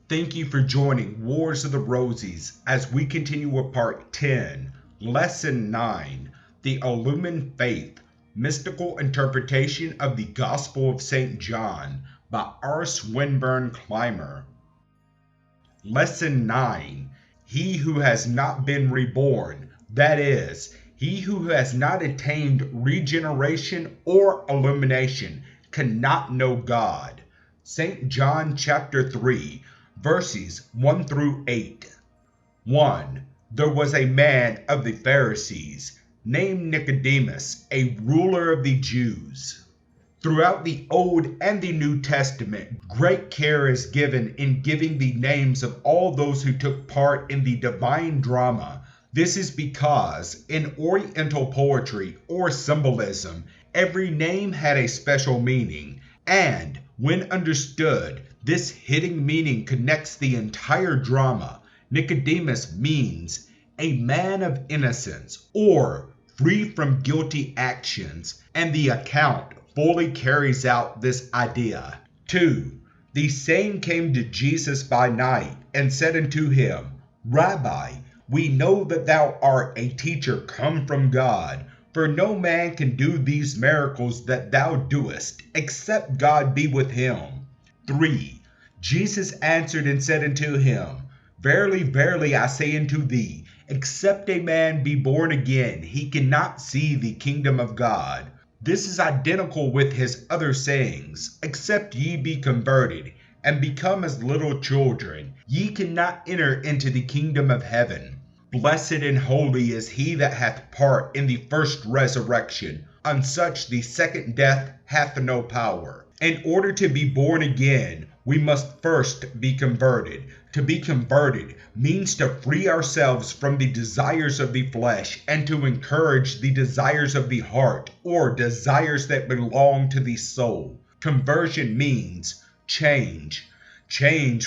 Thank you for joining Wars of the Rosies as we continue with Part 10, Lesson 9, The Illuminated Faith, Mystical Interpretation of the Gospel of St. John by R. Swinburne Clymer. Lesson 9, He who has not been reborn, that is, he who has not attained regeneration or illumination, cannot know God. St. John chapter 3, verses 1 through 8. 1. There was a man of the Pharisees, named Nicodemus, a ruler of the Jews. Throughout the Old and the New Testament, great care is given in giving the names of all those who took part in the divine drama. This is because in Oriental Poetry or Symbolism, every name had a special meaning, and when understood, this hidden meaning connects the entire drama. Nicodemus means a man of innocence or free from guilty actions, and the account fully carries out this idea. 2. The same came to Jesus by night and said unto him, Rabbi, we know that thou art a teacher come from God, for no man can do these miracles that thou doest, except God be with him. 3. Jesus answered and said unto him, Verily, verily, I say unto thee, except a man be born again, he cannot see the kingdom of God. This is identical with his other sayings, except ye be converted, and become as little children, ye cannot enter into the kingdom of heaven. Blessed and holy is he that hath part in the first resurrection. On such the second death hath no power. In order to be born again, we must first be converted. To be converted means to free ourselves from the desires of the flesh and to encourage the desires of the heart, or desires that belong to the soul. Conversion means change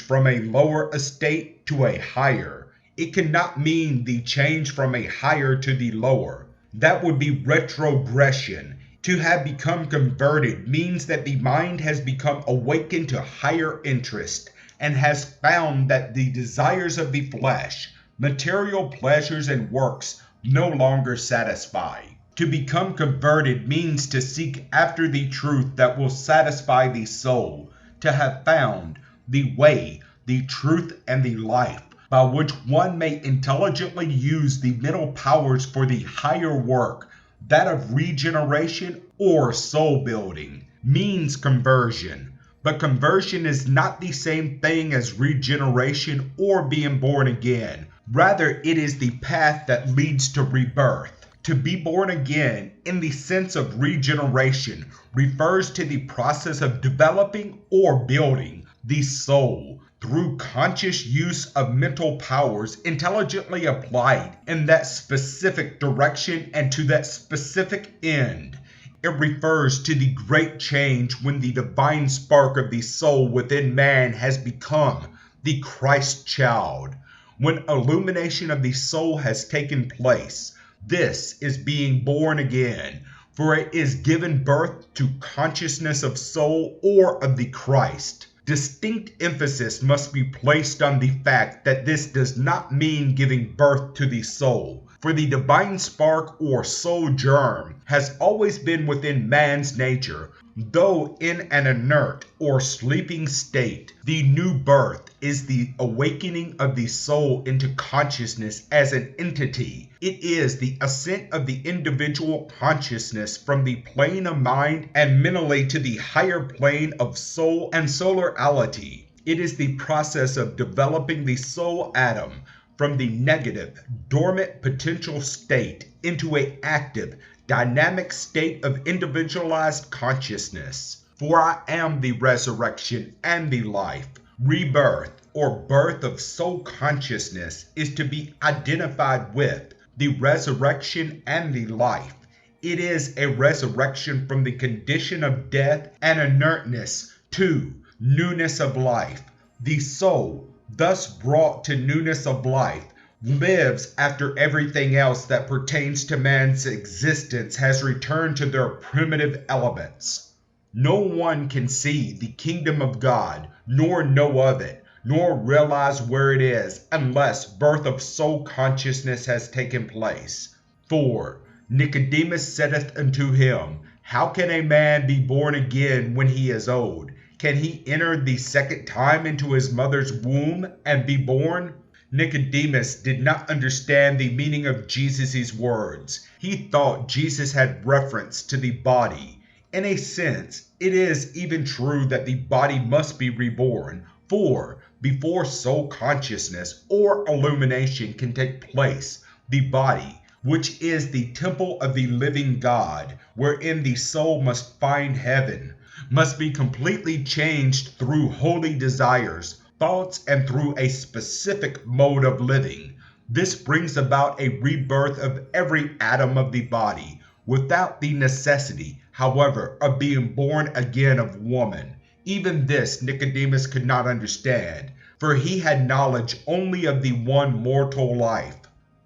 from a lower estate to a higher. It cannot mean the change from a higher to the lower. That would be retrogression. To have become converted means that the mind has become awakened to higher interest and has found that the desires of the flesh, material pleasures and works, no longer satisfy. To become converted means to seek after the truth that will satisfy the soul, to have found the way, the truth, and the life, by which one may intelligently use the mental powers for the higher work, that of regeneration or soul building, means conversion. But conversion is not the same thing as regeneration or being born again. Rather, it is the path that leads to rebirth. To be born again, in the sense of regeneration, refers to the process of developing or building the soul through conscious use of mental powers intelligently applied in that specific direction and to that specific end. It refers to the great change when the divine spark of the soul within man has become the Christ child. When illumination of the soul has taken place, this is being born again, for it is given birth to consciousness of soul or of the Christ. Distinct emphasis must be placed on the fact that this does not mean giving birth to the soul, for the divine spark or soul germ has always been within man's nature, though in an inert or sleeping state. The new birth is the awakening of the soul into consciousness as an entity. It is the ascent of the individual consciousness from the plane of mind and mentally to the higher plane of soul and solarity. It is the process of developing the soul atom from the negative, dormant potential state into an active, dynamic state of individualized consciousness. For I am the resurrection and the life. Rebirth, or birth of soul consciousness, is to be identified with the resurrection and the life. It is a resurrection from the condition of death and inertness to newness of life. The soul, thus brought to newness of life, lives after everything else that pertains to man's existence has returned to their primitive elements. No one can see the kingdom of God, nor know of it, nor realize where it is unless birth of soul consciousness has taken place. 4. Nicodemus saith unto him, How can a man be born again when he is old? Can he enter the second time into his mother's womb and be born? Nicodemus did not understand the meaning of Jesus' words. He thought Jesus had reference to the body. In a sense, it is even true that the body must be reborn, for before soul consciousness or illumination can take place, the body, which is the temple of the living God, wherein the soul must find heaven, must be completely changed through holy desires, thoughts, and through a specific mode of living. This brings about a rebirth of every atom of the body, without the necessity, however, of being born again of woman. Even this Nicodemus could not understand, for he had knowledge only of the one mortal life.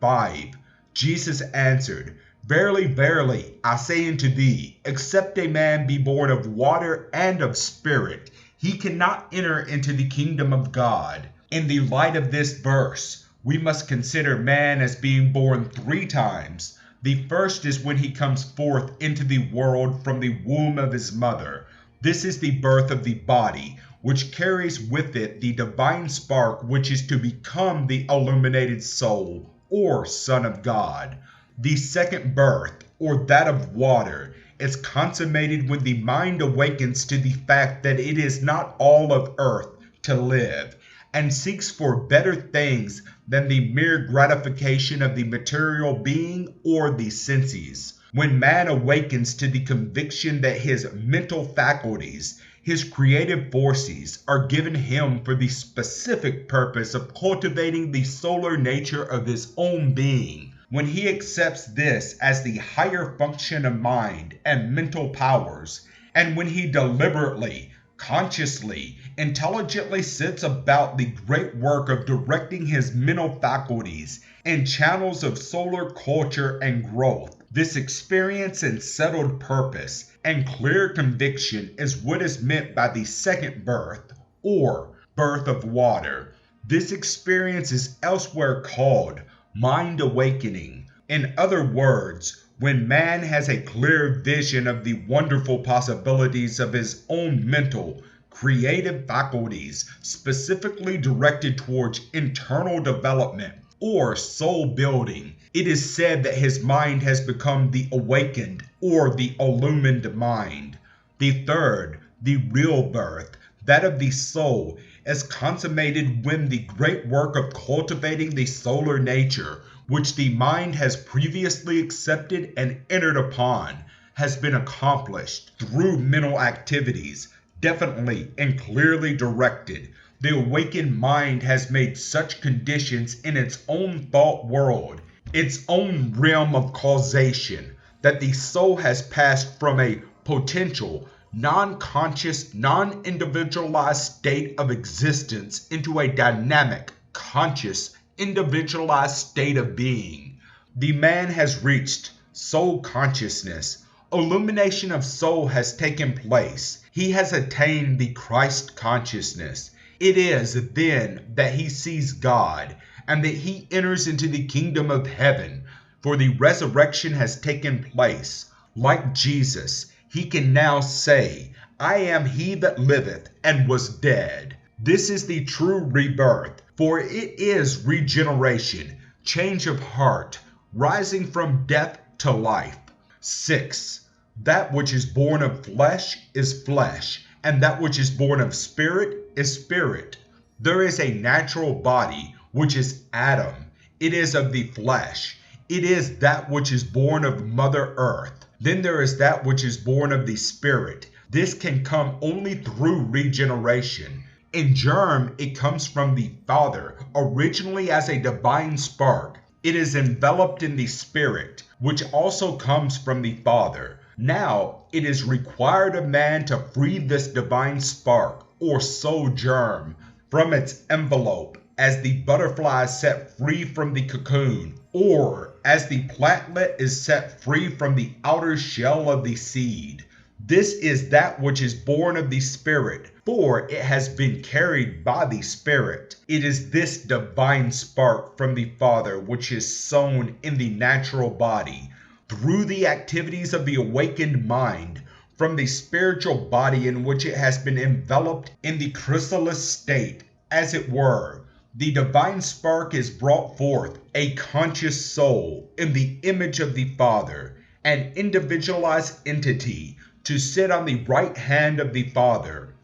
5. Jesus answered, Verily, verily, I say unto thee, except a man be born of water and of spirit, he cannot enter into the kingdom of God. In the light of this verse, we must consider man as being born 3 times. The first is when he comes forth into the world from the womb of his mother. This is the birth of the body, which carries with it the divine spark which is to become the illuminated soul, or Son of God. The second birth, or that of water, is consummated when the mind awakens to the fact that it is not all of earth to live, and seeks for better things than the mere gratification of the material being or the senses. When man awakens to the conviction that his mental faculties, his creative forces, are given him for the specific purpose of cultivating the solar nature of his own being, when he accepts this as the higher function of mind and mental powers, and when he deliberately, consciously, intelligently sets about the great work of directing his mental faculties in channels of solar culture and growth, this experience and settled purpose and clear conviction is what is meant by the second birth, or birth of water. This experience is elsewhere called mind awakening. In other words, when man has a clear vision of the wonderful possibilities of his own mental, creative faculties specifically directed towards internal development or soul building, it is said that his mind has become the awakened or the illumined mind. The third, the real birth, that of the soul, is consummated when the great work of cultivating the solar nature, which the mind has previously accepted and entered upon, has been accomplished through mental activities, definitely and clearly directed. The awakened mind has made such conditions in its own thought world, its own realm of causation, that the soul has passed from a potential, non-conscious, non-individualized state of existence into a dynamic, conscious, individualized state of being. The man has reached soul consciousness. Illumination of soul has taken place. He has attained the Christ consciousness. It is then that he sees God, and that he enters into the kingdom of heaven, for the resurrection has taken place. Like Jesus, he can now say, I am he that liveth and was dead. This is the true rebirth, for it is regeneration, change of heart, rising from death to life. 6. That which is born of flesh is flesh, and that which is born of spirit is spirit. There is a natural body, which is Adam. It is of the flesh. It is that which is born of Mother Earth. Then there is that which is born of the Spirit. This can come only through regeneration. In germ, it comes from the Father, originally as a divine spark. It is enveloped in the Spirit, which also comes from the Father. Now, it is required of man to free this divine spark, or soul germ, from its envelope, as the butterfly is set free from the cocoon, or as the plantlet is set free from the outer shell of the seed. This is that which is born of the Spirit, for it has been carried by the Spirit. It is this divine spark from the Father which is sown in the natural body, through the activities of the awakened mind, from the spiritual body in which it has been enveloped in the chrysalis state, as it were. The divine spark is brought forth, a conscious soul, in the image of the Father, an individualized entity, to sit on the right hand of the Father.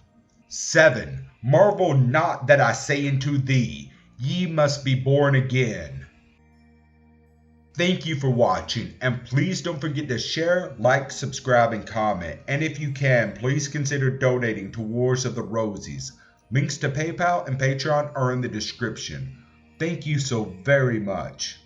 7. Marvel not that I say unto thee, ye must be born again. Thank you for watching, and please don't forget to share, like, subscribe, and comment. And if you can, please consider donating to Wars of the Rosies. Links to PayPal and Patreon are in the description. Thank you so very much.